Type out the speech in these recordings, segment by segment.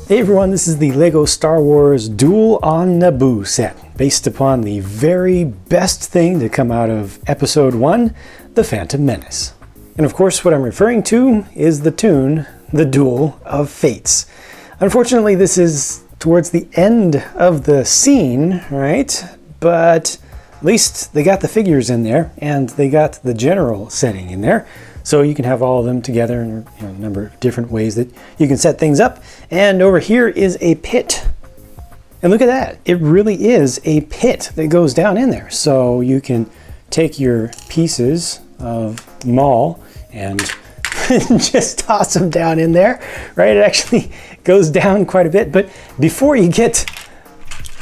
Hey everyone, this is the LEGO Star Wars Duel on Naboo set, based upon the very best thing to come out of Episode 1, The Phantom Menace. And of course what I'm referring to is the tune, The Duel of Fates. Unfortunately this is towards the end of the scene, right? But at least they got the figures in there, and they got the general setting in there. So you can have all of them together in a number of different ways that you can set things up. And over here is a pit. And look at that. It really is a pit that goes down in there. So you can take your pieces of Maul and just toss them down in there, right? It actually goes down quite a bit. But before you get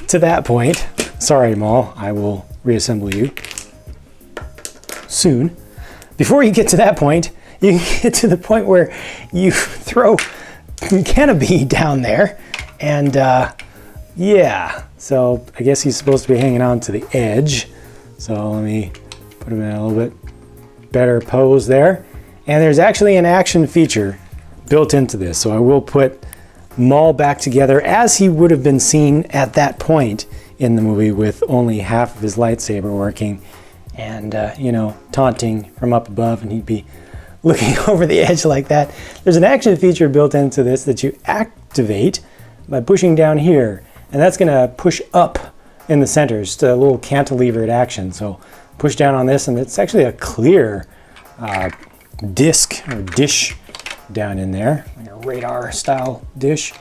to that point, sorry, Maul, I will reassemble you soon. Before you get to that point, you can get to the point where you throw Kenobi down there, and yeah, so I guess he's supposed to be hanging on to the edge. So let me put him in a little bit better pose there. And there's actually an action feature built into this, so I will put Maul back together as he would have been seen at that point in the movie, with only half of his lightsaber working. And, you know, taunting from up above, and he'd be looking over the edge like that. There's an action feature built into this that you activate by pushing down here, and that's going to push up in the center, just a little cantilevered action. So push down on this, and it's actually a clear disc or dish down in there, like a radar style dish.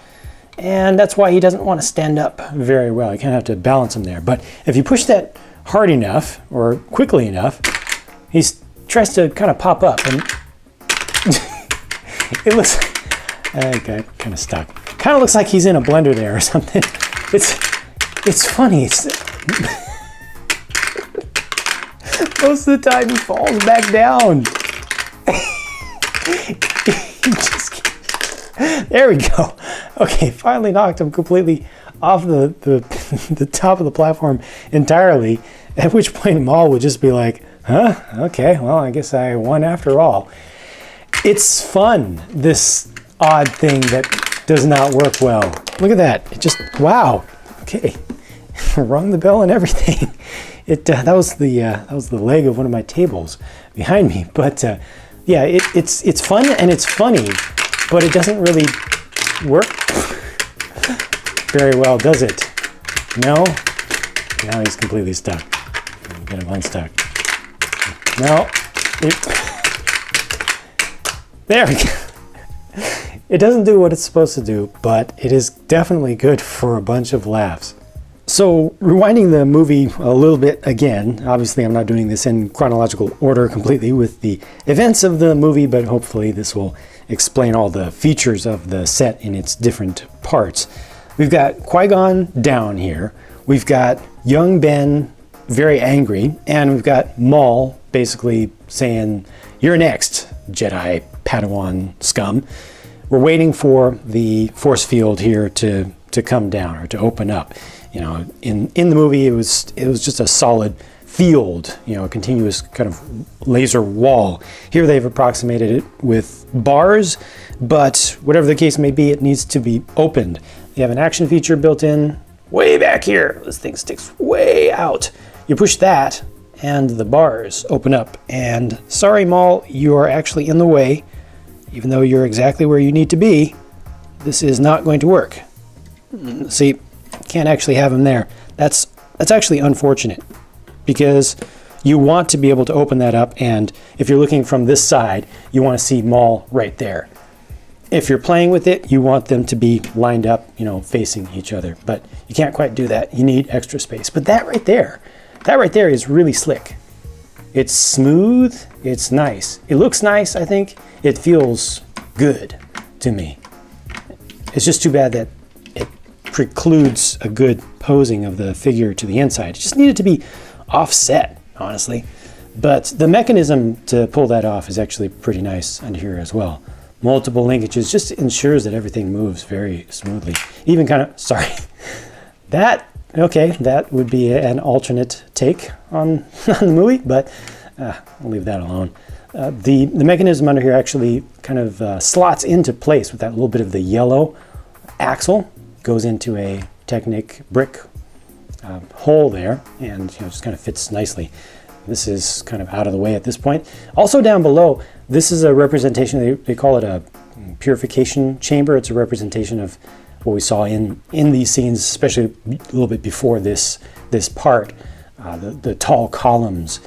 And that's why he doesn't want to stand up very well. You kind of have to balance him there. But if you push that hard enough or quickly enough, he tries to kind of pop up, and it looks, I got kind of stuck. Kind of looks like he's in a blender there or something. It's funny. Most of the time he falls back down. There we go. Okay, finally knocked him completely off the top of the platform entirely, at which point Maul would just be like, huh, okay, well, I guess I won after all. It's fun, this odd thing that does not work well. Look at that. It just, wow. Okay. Rung the bell and everything. That was the leg of one of my tables behind me. But yeah, it's fun and it's funny, but it doesn't really work very well, does it? No? Now he's completely stuck. Get him unstuck. No. There we go. It doesn't do what it's supposed to do, but it is definitely good for a bunch of laughs. So, rewinding the movie a little bit again, obviously I'm not doing this in chronological order completely with the events of the movie, but hopefully this will explain all the features of the set in its different parts. We've got Qui-Gon down here, we've got young Ben very angry, and we've got Maul basically saying, "You're next, Jedi Padawan scum." We're waiting for the force field here to come down or to open up. You know, in the movie it was just a solid field, you know, a continuous kind of laser wall. Here they've approximated it with bars, but whatever the case may be, it needs to be opened. You have an action feature built in way back here. This thing sticks way out. You push that and the bars open up, and sorry Maul, you are actually in the way. Even though you're exactly where you need to be, this is not going to work. See, can't actually have him there. That's actually unfortunate, because you want to be able to open that up, and if you're looking from this side, you want to see Maul right there. If you're playing with it, you want them to be lined up, you know, facing each other, but you can't quite do that. You need extra space. But that right there is really slick. It's smooth, it's nice. It looks nice, I think. It feels good to me. It's just too bad that it precludes a good posing of the figure to the inside. It just needed to be offset, honestly. But the mechanism to pull that off is actually pretty nice under here as well. Multiple linkages just ensures that everything moves very smoothly. Even kind of, sorry, that would be an alternate take on the movie, but I'll leave that alone. The mechanism under here actually kind of slots into place with that little bit of the yellow axle goes into a Technic brick hole there, and just kind of fits nicely. This is kind of out of the way at this point. Also down below, this is a representation, they call it a purification chamber. It's a representation of what we saw in these scenes, especially a little bit before this part. The tall columns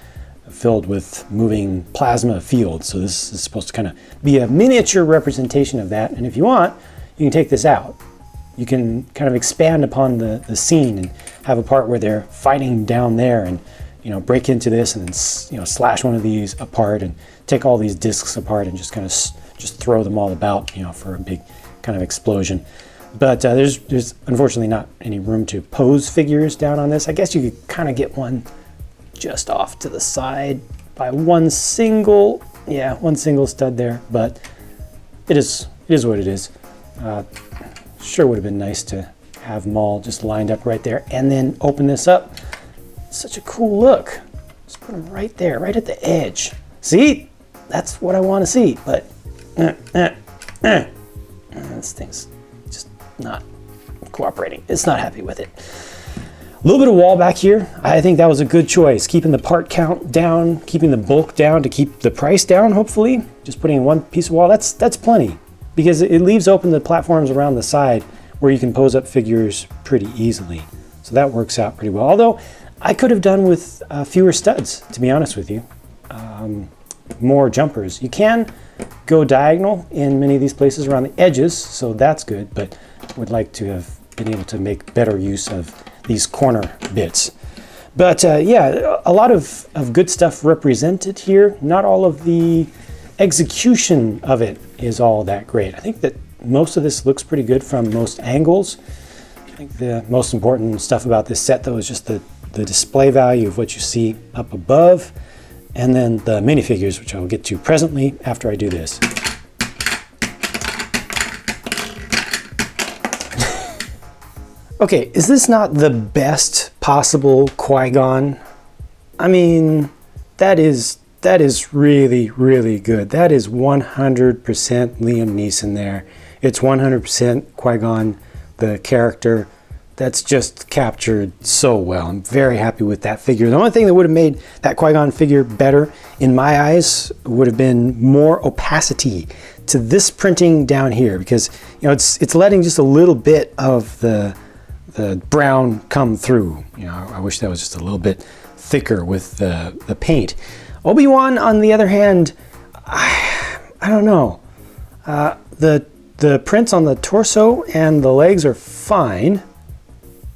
filled with moving plasma fields. So this is supposed to kind of be a miniature representation of that. And if you want, you can take this out. You can kind of expand upon the scene and have a part where they're fighting down there and break into this and then slash one of these apart and take all these discs apart and just kind of just throw them all about for a big kind of explosion. But there's unfortunately not any room to pose figures down on this. I guess you could kind of get one just off to the side by one single stud there, but it is what it is. Sure would have been nice to have them all just lined up right there and then open this up. Such a cool look. Just put them right there, right at the edge. See? That's what I want to see, but this thing's just not cooperating. It's not happy with it. A little bit of wall back here. I think that was a good choice. Keeping the part count down, keeping the bulk down to keep the price down, hopefully. Just putting in one piece of wall, that's plenty. Because it leaves open the platforms around the side where you can pose up figures pretty easily. So that works out pretty well. Although I could have done with fewer studs, to be honest with you. More jumpers. You can go diagonal in many of these places around the edges, so that's good, but would like to have been able to make better use of these corner bits. But yeah, a lot of good stuff represented here. Not all of the execution of it is all that great. I think that most of this looks pretty good from most angles. I think the most important stuff about this set though is just the display value of what you see up above, and then the minifigures, which I'll get to presently after I do this. Okay, is this not the best possible Qui-Gon? I mean, that is really, really good. That is 100% Liam Neeson there. It's 100% Qui-Gon, the character. That's just captured so well. I'm very happy with that figure. The only thing that would have made that Qui-Gon figure better, in my eyes, would have been more opacity to this printing down here, because it's letting just a little bit of the brown come through. I wish that was just a little bit thicker with the paint. Obi-Wan, on the other hand, I don't know. The prints on the torso and the legs are fine,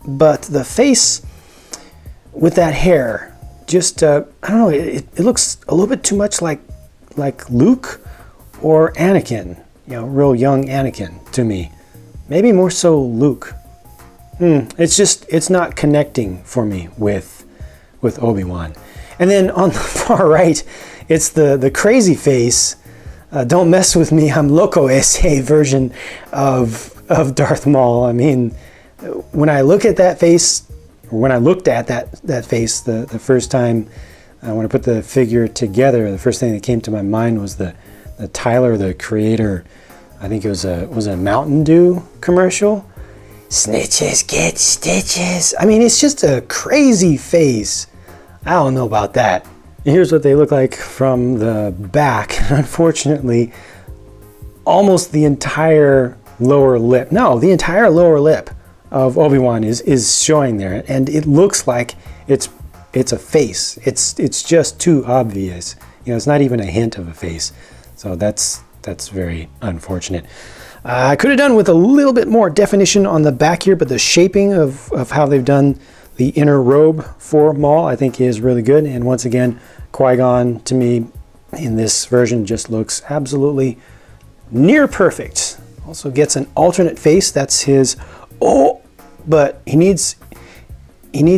but the face with that hair, just I don't know. It looks a little bit too much like Luke or Anakin. Real young Anakin to me. Maybe more so Luke. It's not connecting for me with Obi-Wan. And then on the far right, it's the crazy face. Don't mess with me, I'm loco ese version of Darth Maul. I mean, when I look at that face, or when I looked at that face the first time, when I put the figure together, the first thing that came to my mind was the Tyler, the Creator. I think it was a Mountain Dew commercial. Snitches get stitches. I mean, it's just a crazy face. I don't know about that. Here's what they look like from the back. Unfortunately, almost the entire lower lip. No, the entire lower lip of Obi-Wan is showing there, and it looks like it's a face. It's just too obvious. It's not even a hint of a face. So that's very unfortunate. I could have done with a little bit more definition on the back here, but the shaping of how they've done the inner robe for Maul, I think, is really good. And once again, Qui-Gon, to me, in this version, just looks absolutely near perfect. Also gets an alternate face. That's his. Oh, but he needs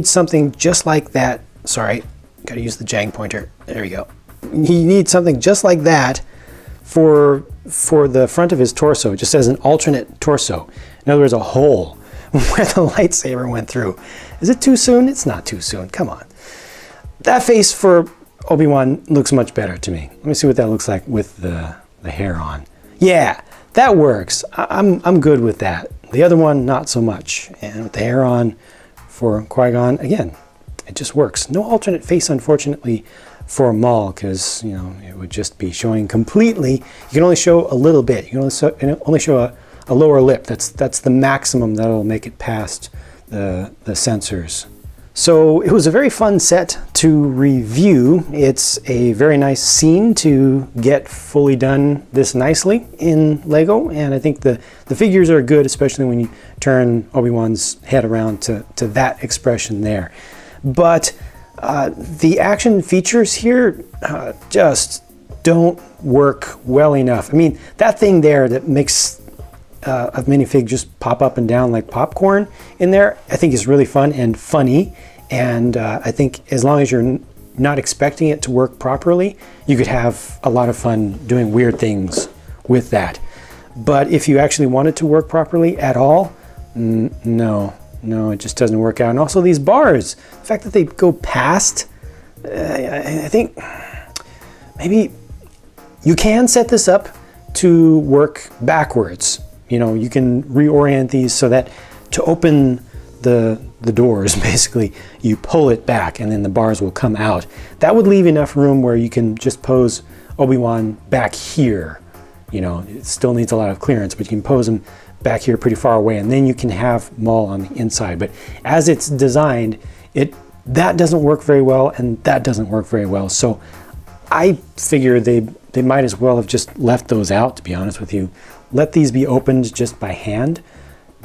something just like that. Sorry, got to use the JANG pointer. There you go. He needs something just like that for the front of his torso, just as an alternate torso. In other words, a hole where the lightsaber went through. Is it too soon? It's not too soon. Come on. That face for Obi-Wan looks much better to me. Let me see what that looks like with the hair on. Yeah, that works. I'm good with that The other one, not so much. And with the hair on for Qui-Gon, again, it just works. No alternate face, unfortunately, for Maul, because, you know, it would just be showing completely. You can only show a little bit. You can only show a lower lip. That's the maximum that'll make it past the sensors. So it was a very fun set to review. It's a very nice scene to get fully done this nicely in Lego, and I think the figures are good, especially when you turn Obi-Wan's head around to that expression there. But the action features here just don't work well enough. I mean, that thing there that makes a minifig just pop up and down like popcorn in there, I think is really fun and funny. And I think as long as you're not expecting it to work properly, you could have a lot of fun doing weird things with that. But if you actually want it to work properly at all, no, it just doesn't work out. And also these bars, the fact that they go past, I think maybe you can set this up to work backwards. You know, you can reorient these so that to open the doors, basically, you pull it back and then the bars will come out. That would leave enough room where you can just pose Obi-Wan back here. You know, it still needs a lot of clearance, but you can pose him back here pretty far away, and then you can have Maul on the inside. But as it's designed, that doesn't work very well, and that doesn't work very well. So I figure they might as well have just left those out, to be honest with you. Let these be opened just by hand,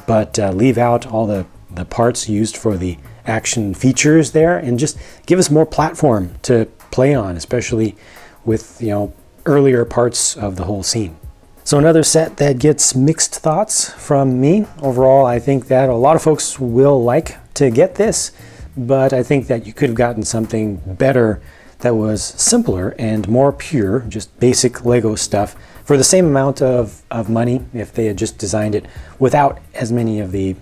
but leave out all the parts used for the action features there, and just give us more platform to play on, especially with, you know, earlier parts of the whole scene. So another set that gets mixed thoughts from me. Overall, I think that a lot of folks will like to get this, but I think that you could have gotten something better that was simpler and more pure, just basic Lego stuff, for the same amount of money if they had just designed it without as many of the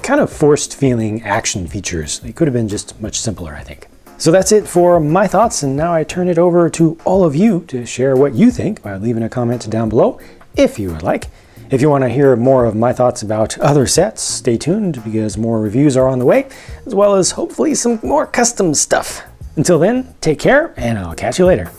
kind of forced feeling action features. It could have been just much simpler, I think. So that's it for my thoughts, and now I turn it over to all of you to share what you think by leaving a comment down below, if you would like. If you want to hear more of my thoughts about other sets, stay tuned because more reviews are on the way, as well as hopefully some more custom stuff. Until then, take care, and I'll catch you later.